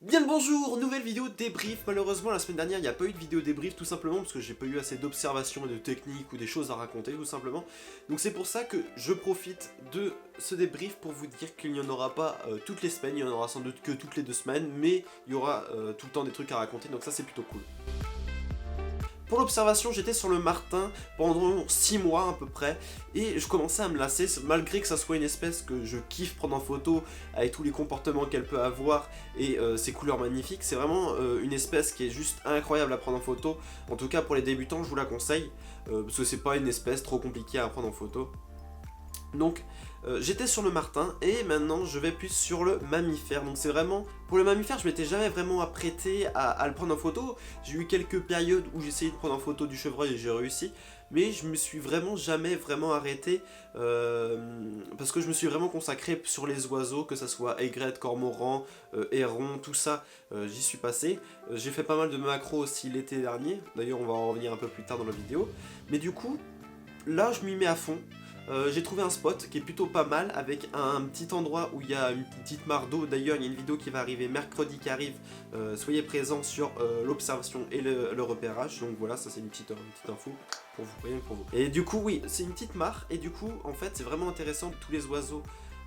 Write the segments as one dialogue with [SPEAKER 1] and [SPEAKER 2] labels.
[SPEAKER 1] Bien le bonjour, nouvelle vidéo débrief. Malheureusement la semaine dernière il n'y a pas eu de vidéo débrief tout simplement parce que j'ai pas eu assez d'observations et de techniques ou des choses à raconter tout simplement. Donc c'est pour ça que je profite de ce débrief pour vous dire qu'il n'y en aura pas toutes les semaines, il y en aura sans doute que toutes les 2 semaines, mais il y aura tout le temps des trucs à raconter, donc ça c'est plutôt cool. Pour l'observation, j'étais sur le Martin pendant 6 mois à peu près, et je commençais à me lasser, malgré que ça soit une espèce que je kiffe prendre en photo, avec tous les comportements qu'elle peut avoir, et ses couleurs magnifiques. C'est vraiment une espèce qui est juste incroyable à prendre en photo. En tout cas pour les débutants, je vous la conseille, parce que c'est pas une espèce trop compliquée à prendre en photo. Donc j'étais sur le martin et maintenant je vais plus sur le mammifère. Donc c'est vraiment, pour le mammifère je m'étais jamais vraiment apprêté à le prendre en photo. J'ai eu quelques périodes où j'ai essayé de prendre en photo du chevreuil et j'ai réussi, mais je me suis vraiment jamais vraiment arrêté parce que je me suis vraiment consacré sur les oiseaux, que ça soit aigrette, cormoran, héron, tout ça, j'y suis passé. J'ai fait pas mal de macros aussi l'été dernier, d'ailleurs on va en revenir un peu plus tard dans la vidéo, mais du coup là je m'y mets à fond. J'ai trouvé un spot qui est plutôt pas mal avec un petit endroit où il y a une petite mare d'eau. D'ailleurs il y a une vidéo qui va arriver mercredi qui arrive, soyez présents sur l'observation et le repérage. Donc voilà, ça c'est une petite info pour vous, rien que pour vous. Et du coup oui, c'est une petite mare et du coup en fait c'est vraiment intéressant, tous les oiseaux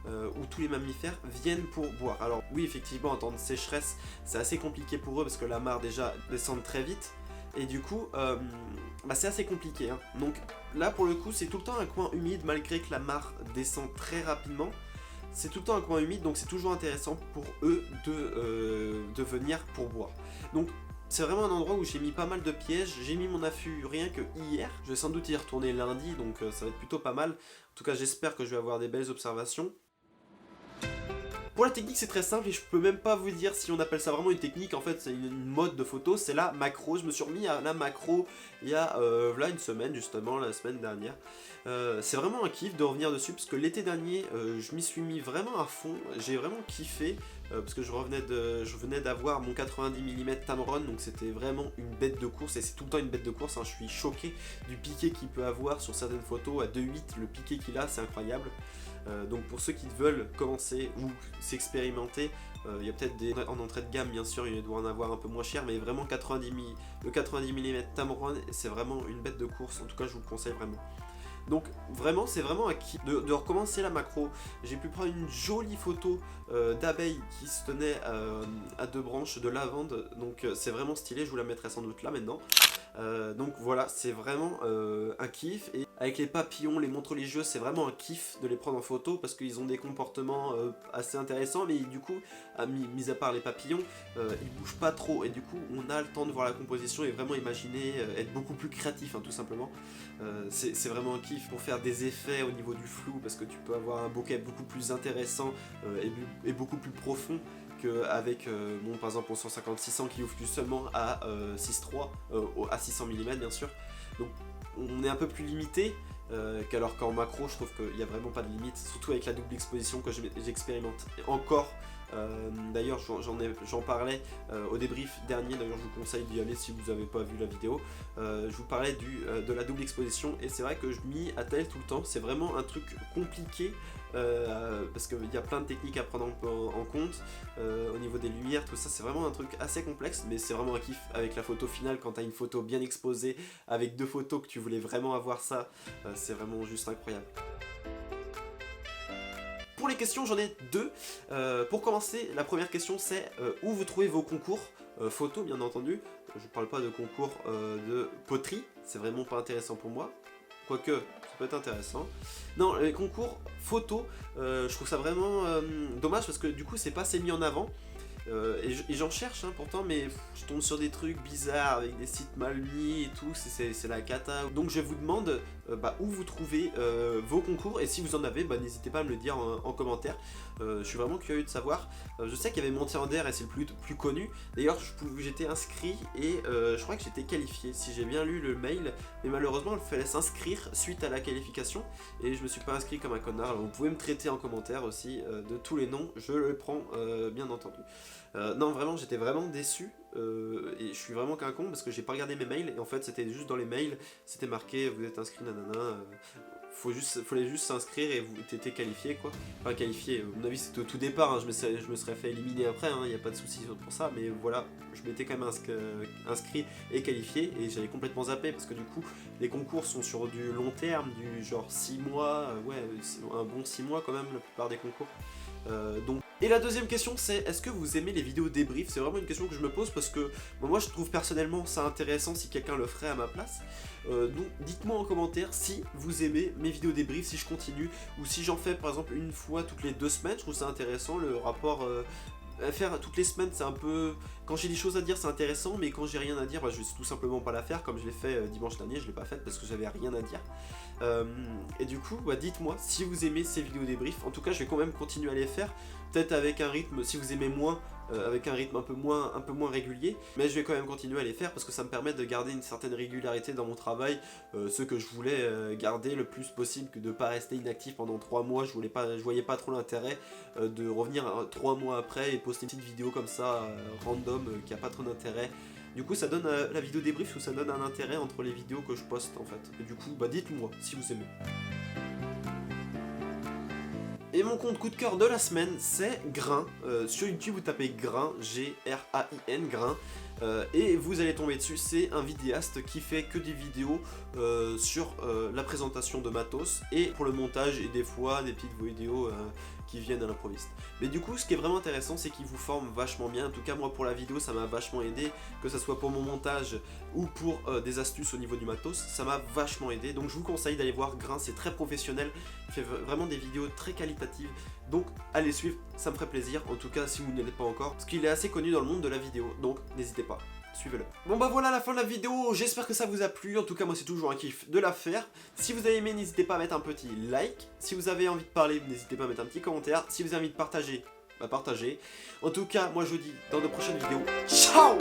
[SPEAKER 1] où tous les mammifères viennent pour boire. Alors oui effectivement en temps de sécheresse c'est assez compliqué pour eux parce que la mare déjà descend très vite. Et du coup, c'est assez compliqué. Hein. Donc là, pour le coup, c'est tout le temps un coin humide, malgré que la mare descend très rapidement. C'est tout le temps un coin humide, donc c'est toujours intéressant pour eux de venir pour boire. Donc c'est vraiment un endroit où j'ai mis pas mal de pièges. J'ai mis mon affût rien que hier. Je vais sans doute y retourner lundi, donc ça va être plutôt pas mal. En tout cas, j'espère que je vais avoir des belles observations. Pour la technique c'est très simple et je peux même pas vous dire si on appelle ça vraiment une technique, en fait c'est une mode de photo, c'est la macro. Je me suis remis à la macro il y a là une semaine justement, la semaine dernière. C'est vraiment un kiff de revenir dessus parce que l'été dernier je m'y suis mis vraiment à fond, j'ai vraiment kiffé. Parce que je venais d'avoir mon 90 mm Tamron, donc c'était vraiment une bête de course, et c'est tout le temps une bête de course, hein. Je suis choqué du piqué qu'il peut avoir sur certaines photos, à 2.8 le piqué qu'il a, c'est incroyable. Donc pour ceux qui veulent commencer ou s'expérimenter, il y a peut-être des en entrée de gamme bien sûr, il doit en avoir un peu moins cher, mais vraiment le 90 mm Tamron c'est vraiment une bête de course, en tout cas je vous le conseille vraiment. Donc vraiment c'est vraiment un kiff de recommencer la macro. J'ai pu prendre une jolie photo d'abeilles qui se tenaient à 2 branches de lavande, donc c'est vraiment stylé, je vous la mettrai sans doute là maintenant. Donc voilà, c'est vraiment un kiff. Et avec les papillons, les montres religieuses, c'est vraiment un kiff de les prendre en photo parce qu'ils ont des comportements assez intéressants, mais du coup, mis à part les papillons, ils bougent pas trop et du coup on a le temps de voir la composition et vraiment imaginer, être beaucoup plus créatif, hein, tout simplement. C'est vraiment un kiff pour faire des effets au niveau du flou parce que tu peux avoir un bokeh beaucoup plus intéressant et beaucoup plus profond qu'avec par exemple mon 150-600 qui ouvre seulement à 6.3, à 600 mm bien sûr. Donc on est un peu plus limité qu'alors qu'en macro je trouve qu'il n'y a vraiment pas de limite, surtout avec la double exposition que j'expérimente encore. D'ailleurs j'en parlais au débrief dernier, d'ailleurs je vous conseille d'y aller si vous n'avez pas vu la vidéo. Je vous parlais de la double exposition et c'est vrai que je m'y attelle tout le temps, c'est vraiment un truc compliqué. Parce qu'il y a plein de techniques à prendre en compte au niveau des lumières, tout ça c'est vraiment un truc assez complexe, mais c'est vraiment un kiff avec la photo finale quand tu as une photo bien exposée avec 2 photos que tu voulais vraiment avoir ça, c'est vraiment juste incroyable. Pour les questions j'en ai 2. Pour commencer, la première question c'est où vous trouvez vos concours photo bien entendu. Je parle pas de concours de poterie, c'est vraiment pas intéressant pour moi. Quoique, ça peut être intéressant. Non, les concours photo, je trouve ça vraiment dommage parce que du coup c'est pas assez mis en avant. Et j'en cherche hein, pourtant, mais je tombe sur des trucs bizarres avec des sites mal mis et tout, c'est la cata. Donc je vous demande où vous trouvez vos concours, et si vous en avez, n'hésitez pas à me le dire en commentaire. Je suis vraiment curieux de savoir. Je sais qu'il y avait Montier et c'est le plus connu. D'ailleurs j'étais inscrit et je crois que j'étais qualifié, si j'ai bien lu le mail, mais malheureusement il fallait s'inscrire suite à la qualification et je me suis pas inscrit comme un connard. Alors, vous pouvez me traiter en commentaire aussi de tous les noms, je le prends bien entendu. Non vraiment j'étais vraiment déçu et je suis vraiment qu'un con parce que j'ai pas regardé mes mails et en fait c'était juste dans les mails, c'était marqué vous êtes inscrit nanana. fallait juste s'inscrire et vous t'étais qualifié quoi. Enfin qualifié, à mon avis c'était au tout départ, hein, je me serais fait éliminer après, il n'y a pas de souci pour ça, mais voilà, je m'étais quand même inscrit et qualifié et j'avais complètement zappé parce que du coup les concours sont sur du long terme, du genre 6 mois, ouais, un bon 6 mois quand même la plupart des concours. Donc. Et la deuxième question c'est, est-ce que vous aimez les vidéos débrief? C'est vraiment une question que je me pose parce que moi je trouve personnellement ça intéressant si quelqu'un le ferait à ma place. Donc dites-moi en commentaire si vous aimez mes vidéos débrief, si je continue ou si j'en fais par exemple une fois toutes les 2 semaines. Je trouve ça intéressant le rapport. Faire toutes les semaines c'est un peu... Quand j'ai des choses à dire c'est intéressant, mais quand j'ai rien à dire bah, je vais tout simplement pas la faire comme je l'ai fait dimanche dernier. Je l'ai pas faite parce que j'avais rien à dire. Et du coup bah, dites-moi si vous aimez ces vidéos débrief. En tout cas je vais quand même continuer à les faire, peut-être avec un rythme, si vous aimez moins, avec un rythme un peu moins régulier, mais je vais quand même continuer à les faire parce que ça me permet de garder une certaine régularité dans mon travail, ce que je voulais garder le plus possible, que de pas rester inactif pendant 3 mois. Je voyais pas trop l'intérêt de revenir 3 mois après et poster une petite vidéo comme ça random qui a pas trop d'intérêt. Du coup ça donne la vidéo débrief, ou ça donne un intérêt entre les vidéos que je poste en fait. Et du coup bah dites-moi si vous aimez. Et mon compte coup de cœur de la semaine c'est Grain. Sur YouTube vous tapez Grain, G-R-A-I-N, Grain. Et vous allez tomber dessus, c'est un vidéaste qui fait que des vidéos sur la présentation de matos et pour le montage et des fois des petites vidéos qui viennent à l'improviste. Mais du coup ce qui est vraiment intéressant c'est qu'il vous forme vachement bien. En tout cas moi pour la vidéo ça m'a vachement aidé, que ce soit pour mon montage ou pour des astuces au niveau du matos, ça m'a vachement aidé. Donc je vous conseille d'aller voir Grain, c'est très professionnel, il fait vraiment des vidéos très qualitatives. Donc allez suivre, ça me ferait plaisir, en tout cas si vous ne l'êtes pas encore, parce qu'il est assez connu dans le monde de la vidéo, donc n'hésitez pas, suivez-le. Bon bah voilà la fin de la vidéo, j'espère que ça vous a plu, en tout cas moi c'est toujours un kiff de la faire. Si vous avez aimé, n'hésitez pas à mettre un petit like, si vous avez envie de parler, n'hésitez pas à mettre un petit commentaire, si vous avez envie de partager, bah partagez. En tout cas moi je vous dis dans de prochaines vidéos, ciao.